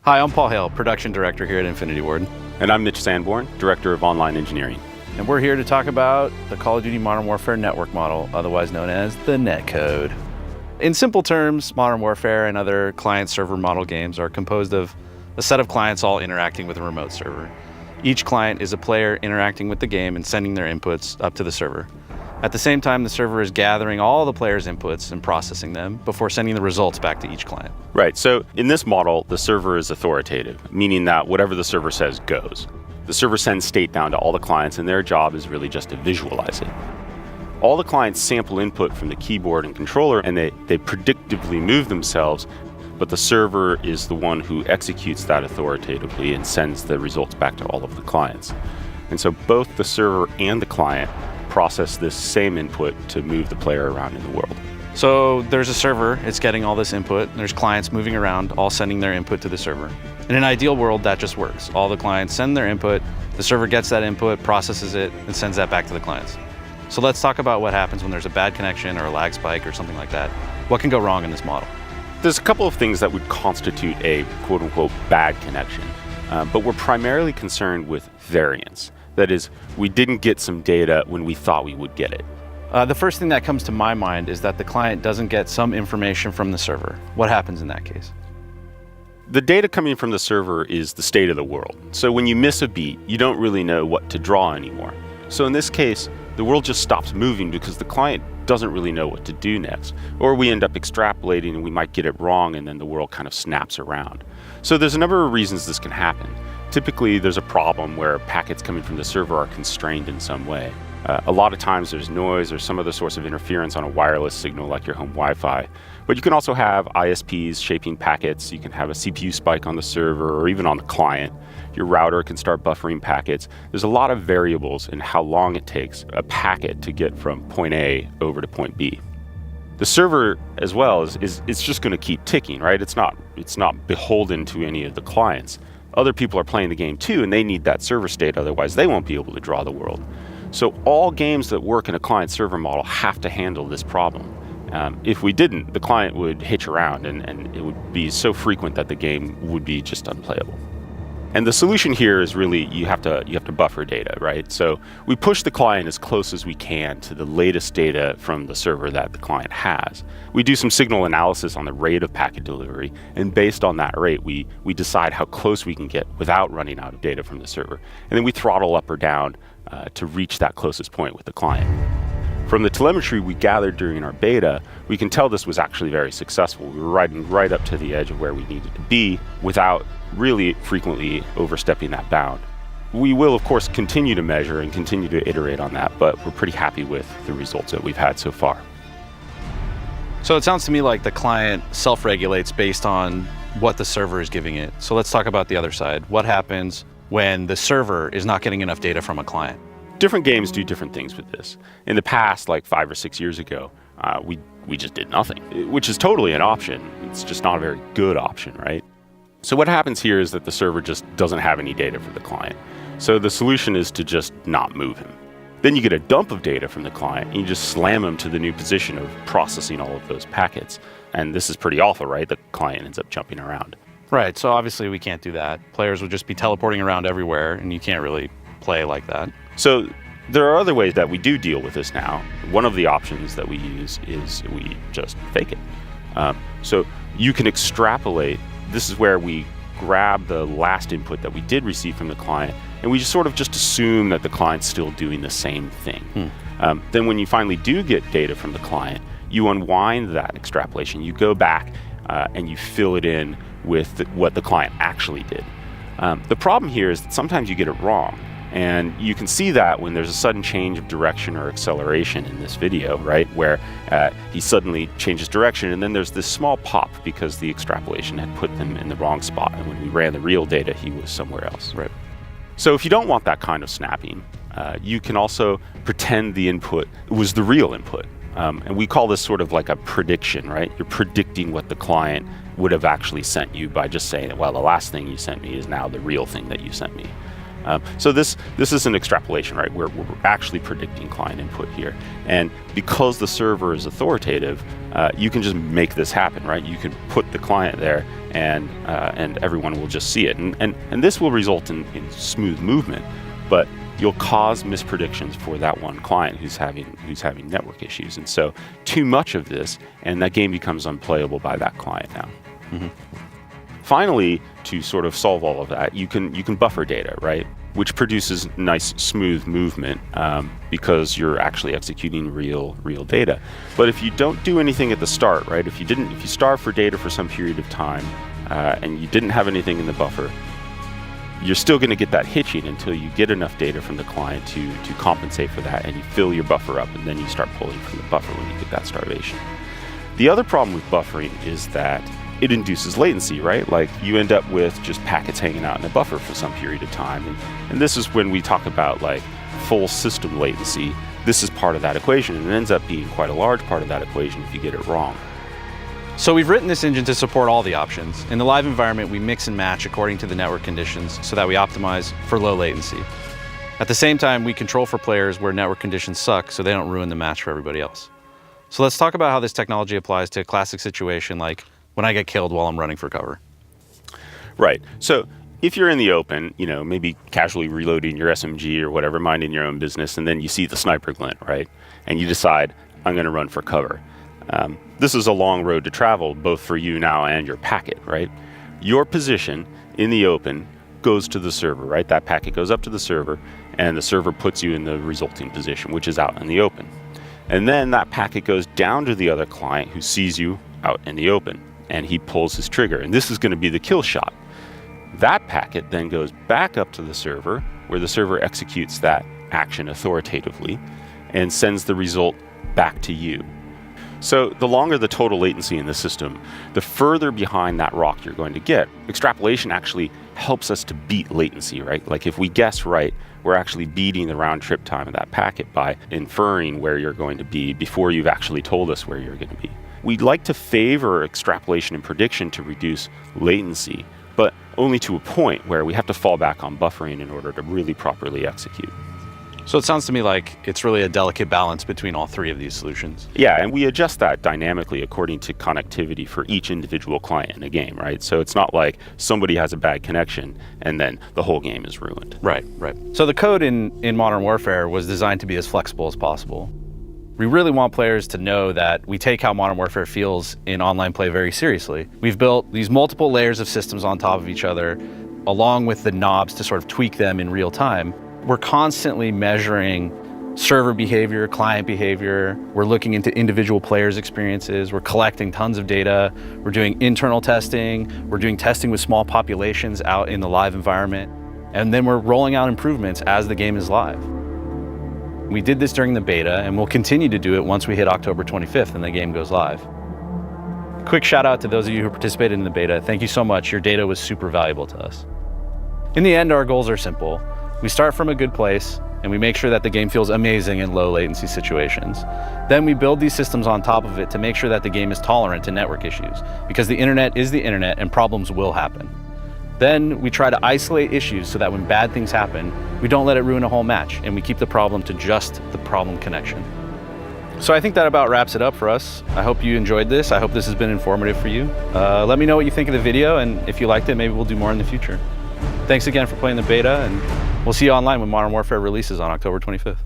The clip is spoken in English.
Hi, I'm Paul Hale, Production Director here at Infinity Ward. And I'm Mitch Sanborn, Director of Online Engineering. And we're here to talk about the Call of Duty Modern Warfare network model, otherwise known as the Netcode. In simple terms, Modern Warfare and other client-server model games are composed of a set of clients all interacting with a remote server. Each client is a player interacting with the game and sending their inputs up to the server. At the same time, the server is gathering all the players' inputs and processing them before sending the results back to each client. Right, so in this model, the server is authoritative, meaning that whatever the server says goes. The server sends state down to all the clients, and their job is really just to visualize it. All the clients sample input from the keyboard and controller, and they predictively move themselves, but the server is the one who executes that authoritatively and sends the results back to all of the clients. And so both the server and the client process this same input to move the player around in the world. So there's a server, it's getting all this input, there's clients moving around, all sending their input to the server. In an ideal world, that just works. All the clients send their input, the server gets that input, processes it, and sends that back to the clients. So let's talk about what happens when there's a bad connection or a lag spike or something like that. What can go wrong in this model? There's a couple of things that would constitute a quote-unquote bad connection, but we're primarily concerned with variance. That is, we didn't get some data when we thought we would get it. The first thing that comes to my mind is that the client doesn't get some information from the server. What happens in that case? The data coming from the server is the state of the world. So when you miss a beat, you don't really know what to draw anymore. So in this case, the world just stops moving because the client doesn't really know what to do next. Or we end up extrapolating and we might get it wrong and then the world kind of snaps around. So there's a number of reasons this can happen. Typically, there's a problem where packets coming from the server are constrained in some way. A lot of times there's noise or some other source of interference on a wireless signal like your home Wi-Fi. But you can also have ISPs shaping packets. You can have a CPU spike on the server or even on the client. Your router can start buffering packets. There's a lot of variables in how long it takes a packet to get from point A over to point B. The server as well is just going to keep ticking, right? It's not beholden to any of the clients. Other people are playing the game too, and they need that server state, otherwise they won't be able to draw the world. So all games that work in a client-server model have to handle this problem. If we didn't, the client would hitch around, and it would be so frequent that the game would be just unplayable. And the solution here is really you have to buffer data, right? So we push the client as close as we can to the latest data from the server that the client has. We do some signal analysis on the rate of packet delivery, and based on that rate, we decide how close we can get without running out of data from the server. And then we throttle up or down to reach that closest point with the client. From the telemetry we gathered during our beta, we can tell this was actually very successful. We were riding right up to the edge of where we needed to be without really frequently overstepping that bound. We will, of course, continue to measure and continue to iterate on that, but we're pretty happy with the results that we've had so far. So it sounds to me like the client self-regulates based on what the server is giving it. So let's talk about the other side. What happens when the server is not getting enough data from a client? Different games do different things with this. In the past, like 5 or 6 years ago, we just did nothing, which is totally an option. It's just not a very good option, right? So what happens here is that the server just doesn't have any data for the client. So the solution is to just not move him. Then you get a dump of data from the client, and you just slam him to the new position of processing all of those packets. And this is pretty awful, right? The client ends up jumping around. Right, so obviously we can't do that. Players would just be teleporting around everywhere, and you can't really play like that. So there are other ways that we do deal with this now. One of the options that we use is we just fake it. So you can extrapolate. This is where we grab the last input that we did receive from the client, and we just sort of just assume that the client's still doing the same thing. Then when you finally do get data from the client, you unwind that extrapolation. You go back and you fill it in with what the client actually did. The problem here is that sometimes you get it wrong. And you can see that when there's a sudden change of direction or acceleration in this video, right? Where he suddenly changes direction, and then there's this small pop because the extrapolation had put them in the wrong spot. And when we ran the real data, he was somewhere else. Right. So if you don't want that kind of snapping, you can also pretend the input was the real input. And we call this sort of like a prediction, right? You're predicting what the client would have actually sent you by just saying, well, the last thing you sent me is now the real thing that you sent me. So this is an extrapolation, right? We're actually predicting client input here. And because the server is authoritative, you can just make this happen, right? You can put the client there and everyone will just see it. And this will result in smooth movement, but you'll cause mispredictions for that one client who's having network issues. And so too much of this, and that game becomes unplayable by that client now. Mm-hmm. Finally, to sort of solve all of that, you can buffer data, right? Which produces nice, smooth movement because you're actually executing real data. But if you don't do anything at the start, right? If you starve for data for some period of time and you didn't have anything in the buffer, you're still going to get that hitching until you get enough data from the client to compensate for that, and you fill your buffer up, and then you start pulling from the buffer when you get that starvation. The other problem with buffering is that it induces latency, right? Like you end up with just packets hanging out in a buffer for some period of time. And this is when we talk about like full system latency. This is part of that equation, and it ends up being quite a large part of that equation if you get it wrong. So we've written this engine to support all the options. In the live environment, we mix and match according to the network conditions so that we optimize for low latency. At the same time, we control for players where network conditions suck so they don't ruin the match for everybody else. So let's talk about how this technology applies to a classic situation like when I get killed while I'm running for cover. Right. So if you're in the open, maybe casually reloading your SMG or whatever, minding your own business, and then you see the sniper glint, right? And you decide, I'm going to run for cover. This is a long road to travel, both for you now and your packet, right? Your position in the open goes to the server, right? That packet goes up to the server, and the server puts you in the resulting position, which is out in the open. And then that packet goes down to the other client who sees you out in the open, and he pulls his trigger, and this is going to be the kill shot. That packet then goes back up to the server, where the server executes that action authoritatively and sends the result back to you. So the longer the total latency in the system, the further behind that rock you're going to get. Extrapolation actually helps us to beat latency, right? Like if we guess right, we're actually beating the round trip time of that packet by inferring where you're going to be before you've actually told us where you're going to be. We'd like to favor extrapolation and prediction to reduce latency, but only to a point where we have to fall back on buffering in order to really properly execute. So it sounds to me like it's really a delicate balance between all three of these solutions. Yeah, and we adjust that dynamically according to connectivity for each individual client in a game, right? So it's not like somebody has a bad connection and then the whole game is ruined. Right. So the code in Modern Warfare was designed to be as flexible as possible. We really want players to know that we take how Modern Warfare feels in online play very seriously. We've built these multiple layers of systems on top of each other, along with the knobs to sort of tweak them in real time. We're constantly measuring server behavior, client behavior. We're looking into individual players' experiences. We're collecting tons of data. We're doing internal testing. We're doing testing with small populations out in the live environment. And then we're rolling out improvements as the game is live. We did this during the beta, and we'll continue to do it once we hit October 25th and the game goes live. Quick shout out to those of you who participated in the beta. Thank you so much. Your data was super valuable to us. In the end, our goals are simple. We start from a good place, and we make sure that the game feels amazing in low latency situations. Then we build these systems on top of it to make sure that the game is tolerant to network issues, because the internet is the internet and problems will happen. Then we try to isolate issues so that when bad things happen, we don't let it ruin a whole match, and we keep the problem to just the problem connection. So I think that about wraps it up for us. I hope you enjoyed this. I hope this has been informative for you. Let me know what you think of the video, and if you liked it, maybe we'll do more in the future. Thanks again for playing the beta, and we'll see you online when Modern Warfare releases on October 25th.